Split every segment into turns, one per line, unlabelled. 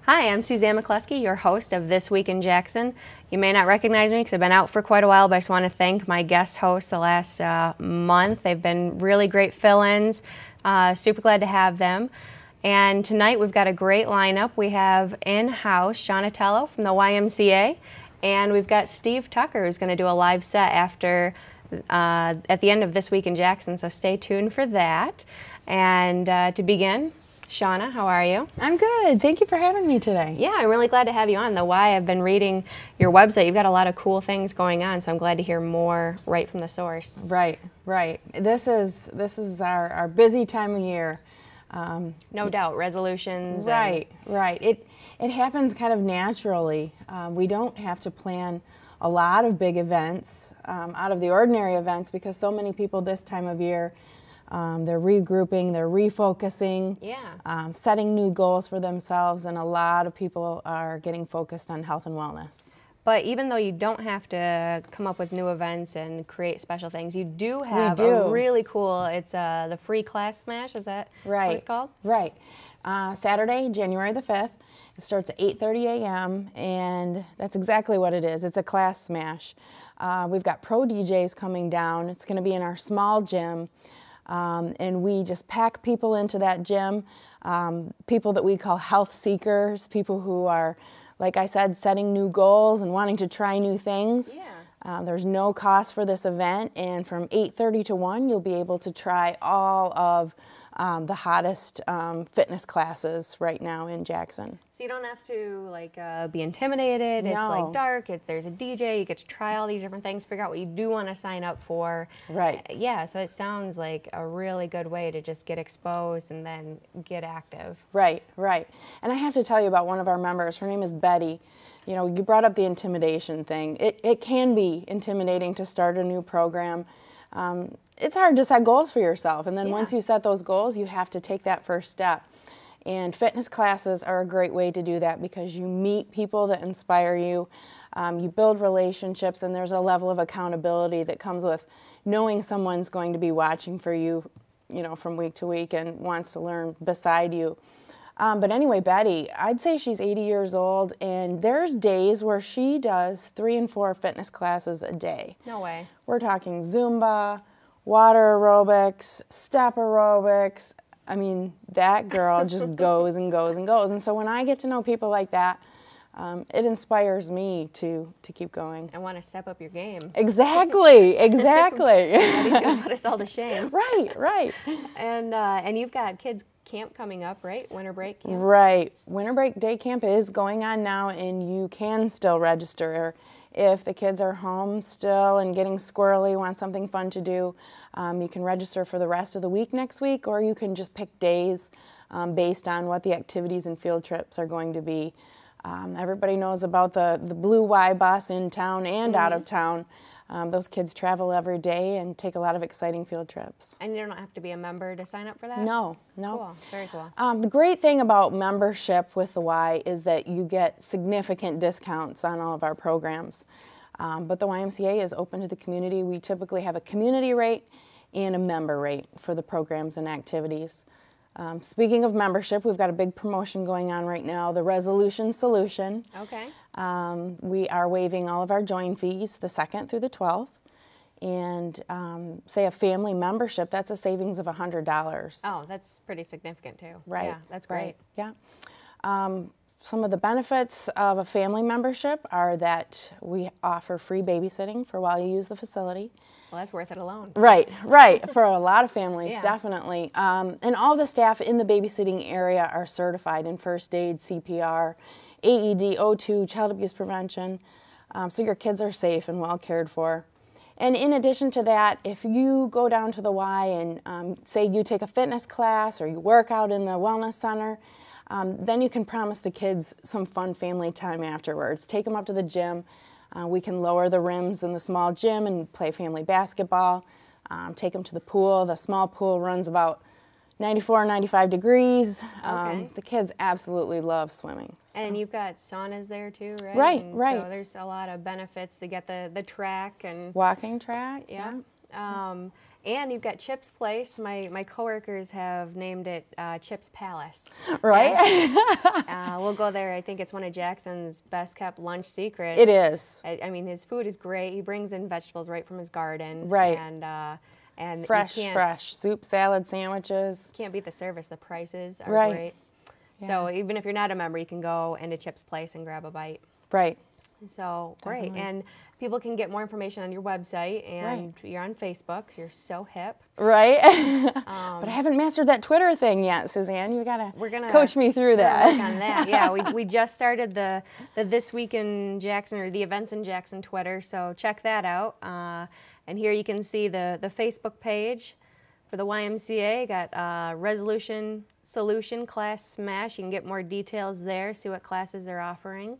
Hi, I'm Suzanne McCluskey, your host of This Week in Jackson. You may not recognize me because I've been out for quite a while, but I just want to thank my guest hosts the last month. They've been really great fill-ins. Super glad to have them. And tonight we've got a great lineup. We have in-house Shawna Tello from the YMCA, and we've got Steve Tucker who's going to do a live set after at the end of This Week in Jackson, so stay tuned for that. And to begin, Shawna, how are you?
I'm good. Thank you for having me today.
Yeah, I'm really glad to have you on. The Y, I've been reading your website. You've got a lot of cool things going on, so I'm glad to hear more right from the source.
Right, right. This is our busy time of year.
No doubt, resolutions.
Right, right. It happens kind of naturally. We don't have to plan a lot of big events, out of the ordinary events, because so many people this time of year, they're regrouping, they're refocusing, setting new goals for themselves, and a lot of people are getting focused on health and wellness.
But even though you don't have to come up with new events and create special things, you do have a really cool, it's the free class smash, is that what it's called?
Right. Saturday, January the 5th. It starts at 8:30 a.m. and that's exactly what it is. It's a class smash. We've got pro DJs coming down. It's going to be in our small gym. And we just pack people into that gym, people that we call health seekers, people who are, like I said, setting new goals and wanting to try new things. Yeah. There's no cost for this event, and from 8:30 to 1, you'll be able to try all of the hottest fitness classes right now in Jackson.
So you don't have to be intimidated.
No.
It's like dark. There's a DJ. You get to try all these different things. Figure out what you do want to sign up for.
Right.
Yeah. So it sounds like a really good way to just get exposed and then get active.
Right. Right. And I have to tell you about one of our members. Her name is Betty. You know, you brought up the intimidation thing. It can be intimidating to start a new program. It's hard to set goals for yourself, and then once you set those goals, you have to take that first step. And fitness classes are a great way to do that because you meet people that inspire you, you build relationships, and there's a level of accountability that comes with knowing someone's going to be watching for you, you know, from week to week and wants to learn beside you. But anyway, Betty, I'd say she's 80 years old, and there's days where she does 3 and 4 fitness classes a day.
No way.
We're talking Zumba, water aerobics, step aerobics. I mean, that girl just goes and goes and goes. And so when I get to know people like that, it inspires me to keep going.
I want to step up your game.
Exactly, exactly.
Nobody's going to put us all to shame.
Right, right.
And you've got kids camp coming up, right? Winter break camp?
Right. Winter break day camp is going on now, and you can still register. If the kids are home still and getting squirrely, want something fun to do, you can register for the rest of the week next week, or you can just pick days based on what the activities and field trips are going to be. Everybody knows about the Blue Y bus in town and out of town. Those kids travel every day and take a lot of exciting field trips.
And you don't have to be a member to sign up for that?
No, no.
Cool, very cool.
The great thing about membership with the Y is that you get significant discounts on all of our programs. But the YMCA is open to the community. We typically have a community rate and a member rate for the programs and activities. Speaking of membership, we've got a big promotion going on right now, the Resolution Solution.
Okay.
We are waiving all of our join fees the 2nd through the 12th. And say a family membership, that's a savings of $100.
Oh, that's pretty significant too.
Right.
Yeah, that's great.
Right. Yeah. Some of the benefits of a family membership are that we offer free babysitting for while you use the facility.
Well, that's worth it alone.
Right, right. For a lot of families,
Yeah.
definitely. And all the staff in the babysitting area are certified in first aid, CPR, AED, O2, child abuse prevention. So your kids are safe and well cared for. And in addition to that, if you go down to the Y and say you take a fitness class or you work out in the wellness center, then you can promise the kids some fun family time afterwards. Take them up to the gym. We can lower the rims in the small gym and play family basketball. Take them to the pool. The small pool runs about 94, 95 degrees.
Okay.
The kids absolutely love swimming. So.
And you've got saunas there too, right?
Right,
and
right.
So there's a lot of benefits to get the track and
walking track.
yeah. And you've got Chip's Place. My coworkers have named it Chip's Palace.
Right?
We'll go there. I think it's one of Jackson's best kept lunch secrets.
It is.
I mean, his food is great. He brings in vegetables right from his garden.
Right.
And
fresh soup, salad, sandwiches.
Can't beat the service. The prices are
right.
great.
Yeah.
So even if you're not a member, you can go into Chip's Place and grab a bite.
Right.
So
Definitely.
great. And people can get more information on your website, and you're on Facebook 'cause you're so hip.
Right. But I haven't mastered that Twitter thing yet, Suzanne. You gotta coach me through that.
Work on that. Yeah, we just started the This Week in Jackson, or the Events in Jackson Twitter, so check that out. And here you can see the Facebook page for the YMCA. Got Resolution Solution Class Smash. You can get more details there, see what classes they're offering.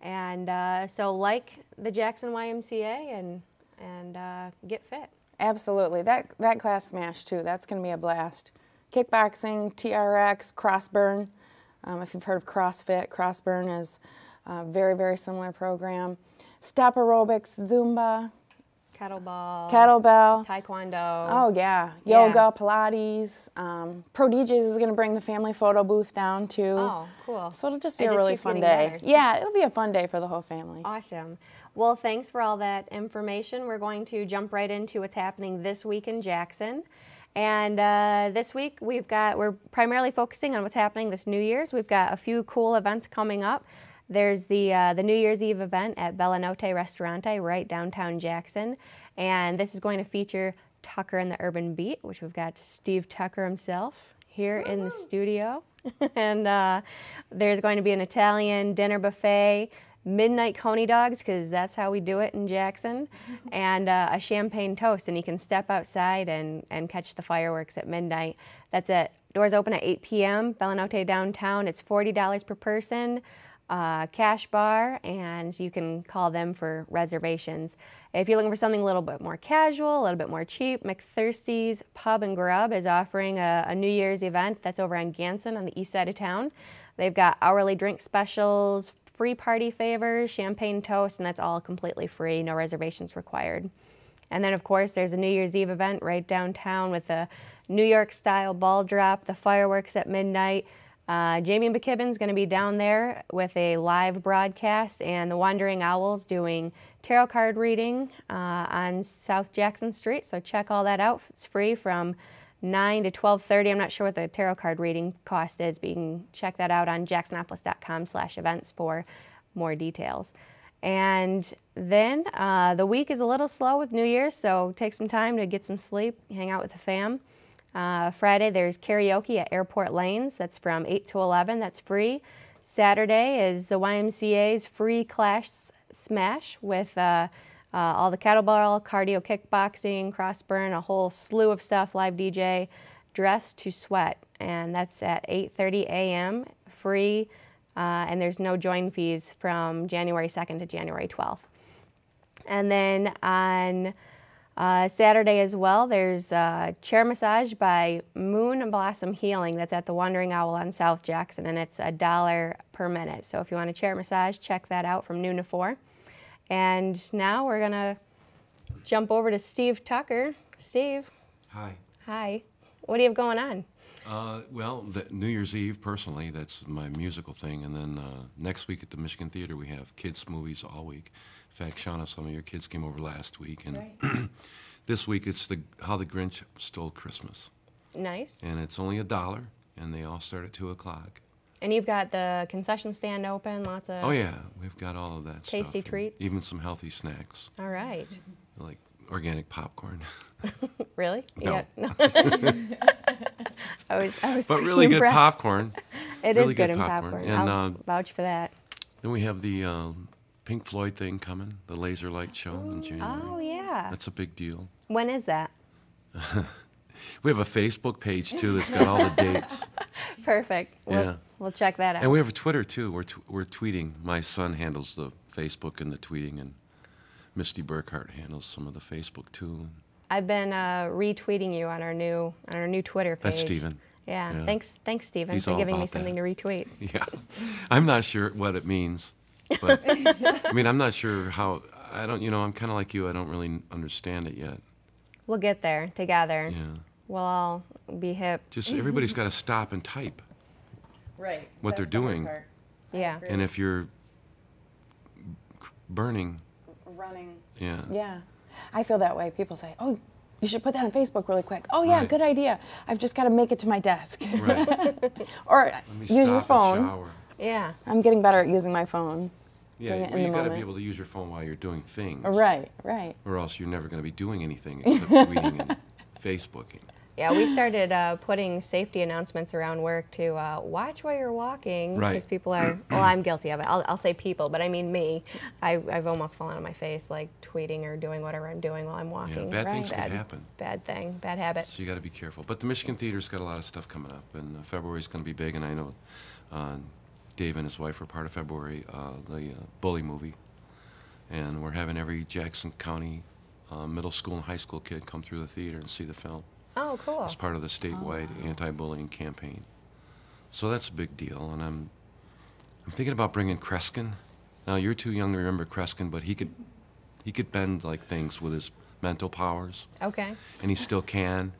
And so like the Jackson YMCA and get fit.
Absolutely. That class smash too. That's going to be a blast. Kickboxing, TRX, crossburn. If you've heard of CrossFit, crossburn is a very, very similar program. Step aerobics, Zumba. Kettlebell.
Taekwondo.
Oh, yeah. Yoga, Pilates. Prodigious is going to bring the family photo booth down, too.
Oh, cool.
So it'll just be a really fun day.
Better.
Yeah, it'll be a fun day for the whole family.
Awesome. Well, thanks for all that information. We're going to jump right into what's happening this week in Jackson. And this week we're primarily focusing on what's happening this New Year's. We've got a few cool events coming up. There's the New Year's Eve event at Bella Notte Ristorante right downtown Jackson. And this is going to feature Tucker and the Urban Beat, which we've got Steve Tucker himself here in the studio. And there's going to be an Italian dinner buffet, midnight coney dogs, because that's how we do it in Jackson, and a champagne toast. And you can step outside and catch the fireworks at midnight. That's it. Doors open at 8 p.m., Bella Notte downtown. It's $40 per person. Cash bar, and you can call them for reservations. If you're looking for something a little bit more casual, a little bit more cheap, McThirsty's Pub and Grub is offering a New Year's event that's over on Ganson on the east side of town. They've got hourly drink specials, free party favors, champagne toast, and that's all completely free, no reservations required. And then, of course, there's a New Year's Eve event right downtown with a New York-style ball drop, the fireworks at midnight. Jamie McKibben's going to be down there with a live broadcast, and the Wandering Owls doing tarot card reading on South Jackson Street. So check all that out. It's free from 9 to 12:30. I'm not sure what the tarot card reading cost is, but you can check that out on jacksonopolis.com/events for more details. And then the week is a little slow with New Year's, so take some time to get some sleep, hang out with the fam. Friday, there's karaoke at Airport Lanes. That's from 8 to 11. That's free. Saturday is the YMCA's free Clash Smash with all the kettlebell, cardio, kickboxing, crossburn, a whole slew of stuff, live DJ, Dress to Sweat. And that's at 8:30 a.m., free, and there's no join fees from January 2nd to January 12th. And then on Saturday as well, there's chair massage by Moon Blossom Healing. That's at the Wandering Owl on South Jackson, and it's $1 per minute. So if you want a chair massage, check that out from noon to 4. And now we're going to jump over to Steve Tucker. Steve.
Hi.
Hi. What do you have going on?
Well, the New Year's Eve, personally, that's my musical thing. And then next week at the Michigan Theater, we have kids' movies all week. In fact, Shawna, some of your kids came over last week. And right. This week, it's How the Grinch Stole Christmas.
Nice.
And it's only $1, and they all start at 2 o'clock.
And you've got the concession stand open, lots of...
Oh, yeah. We've got all of that stuff.
Tasty treats.
Even some healthy snacks.
All right.
Like organic popcorn.
Really?
No.
Yeah. I was
but really good
impressed.
Popcorn.
It
really
is good in popcorn.
And,
I'll vouch for that.
Then we have the Pink Floyd thing coming, the Laser Light Show in January.
Oh, yeah.
That's a big deal.
When is that?
We have a Facebook page, too, that's got all the dates.
Perfect. We'll check that out.
And we have a Twitter, too. We're tweeting. My son handles the Facebook and the tweeting, and Misty Burkhart handles some of the Facebook, too.
I've been retweeting you on our new Twitter page.
That's Steven.
Yeah. Thanks, Steven,
He's
for giving me
about
something
that.
to retweet.
Yeah. I'm not sure what it means. But, I mean, I'm not sure how, I'm kind of like you. I don't really understand it yet.
We'll get there together.
Yeah.
We'll all be hip.
Just everybody's got to stop and type
Right.
what they're doing.
Yeah.
And if you're burning,
Running.
yeah.
Yeah. I feel that way. People say, oh, you should put that on Facebook really quick. Oh, yeah,
Right.
good idea. I've just got to make it to my desk.
Right.
Or
Let me
use your
stop and
phone.
shower.
Yeah.
I'm getting better at using my phone.
Yeah,
Doing it
well,
in
you
the
got to be
moment.
able to use your phone while you're doing things.
Right, right.
Or else you're never going to be doing anything except tweeting and Facebooking.
Yeah, we started putting safety announcements around work to watch while you're walking.
Right.
Because people are, well, I'm guilty of it. I'll say people, but I mean me. I've almost fallen on my face, like tweeting or doing whatever I'm doing while I'm walking.
Yeah, bad things can happen.
Bad thing, bad habit.
So you got to be careful. But the Michigan Theater's got a lot of stuff coming up, and February's going to be big. And I know Dave and his wife are part of February, the Bully movie, and we're having every Jackson County middle school and high school kid come through the theater and see the film.
Oh, cool.
As part of the statewide anti-bullying campaign. So that's a big deal, and I'm thinking about bringing Kreskin. Now you're too young to remember Kreskin, but he could bend like things with his mental powers.
Okay.
And he still can.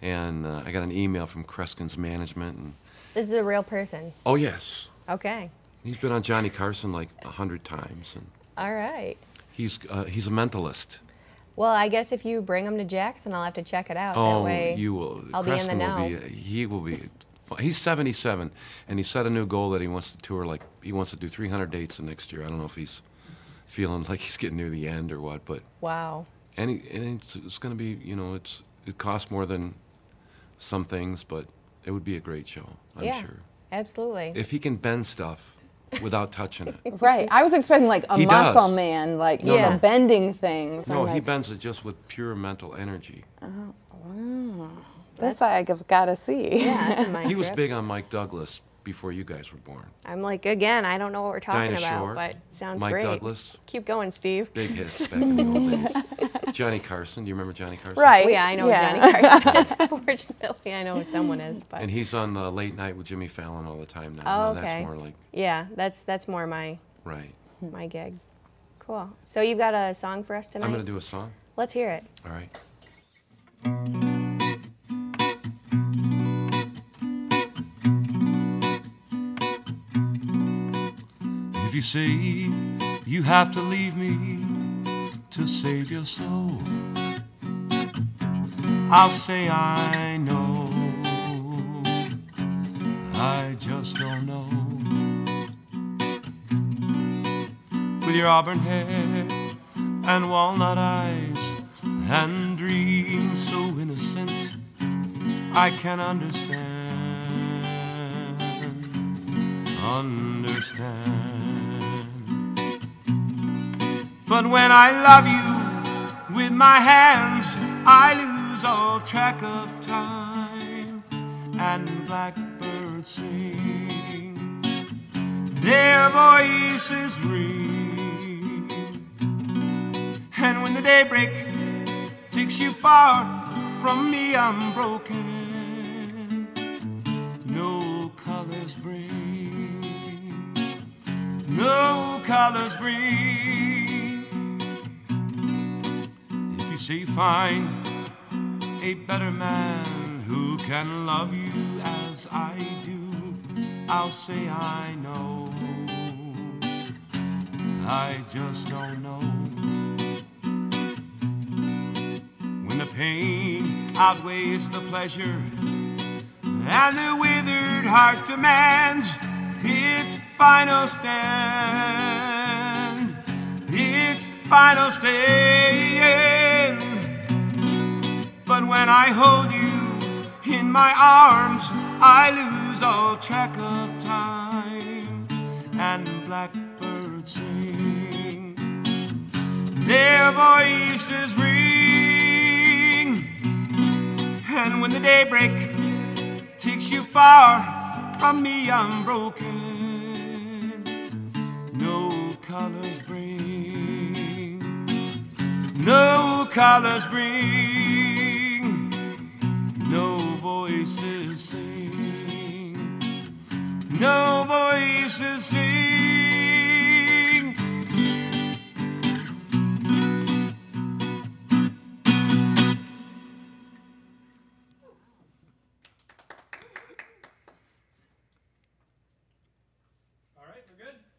And I got an email from Kreskin's management. And,
This is a real person.
oh yes,
Okay.
he's been on Johnny Carson like 100 times, and
All right.
he's a mentalist.
Well, I guess if you bring him to Jackson, I'll have to check it out.
Oh,
that way
you will.
I'll be in the know.
He will be. He's 77, and he set a new goal that he wants to tour. Like he wants to do 300 dates the next year. I don't know if he's feeling like he's getting near the end or what, but
Wow.
and it's going to be. It costs more than some things, but it would be a great show. I'm
Yeah,
sure.
absolutely.
If he can bend stuff without touching it.
Right. I was expecting like a
He
muscle
does.
man, like
No,
yeah,
no.
bending things.
No,
I'm
he
like,
bends it just with pure mental energy.
this I've got to see.
Yeah, that's a mind
He was
trip.
big on Mike Douglas before you guys were born.
I'm like, again, I don't know what we're talking
Dinah Shore,
about, but it sounds
Mike
great.
Douglas.
Keep going, Steve.
Big hits back in the old days. Johnny Carson, do you remember Johnny Carson?
Right.
Well, yeah, I know who
Yeah.
Johnny Carson is. Unfortunately, I know who someone is, but
And he's on Late Night with Jimmy Fallon all the time now.
Oh,
And
okay.
That's more like,
yeah, that's more my
right.
gig. Cool. So you've got a song for us tonight?
I'm going to do a song.
Let's hear it.
All right. If you say you have to leave me to save your soul, I'll say I know. I just don't know. With your auburn hair and walnut eyes and dreams so innocent, I can understand. But when I love you with my hands, I lose all track of time. And blackbirds sing, their voices ring. And when the daybreak takes you far from me, I'm broken. No colors bring, no colors bring. If you say find a better man who can love you as I do, I'll say I know. I just don't know. When the pain outweighs the pleasure and the withered heart demands its final stand, its final stand. But when I hold you in my arms, I lose all track of time. And blackbirds sing, their voices ring. And when the daybreak takes you far from me, I'm broken. No colors bring, no colors bring, no voices sing, no voices sing.
good?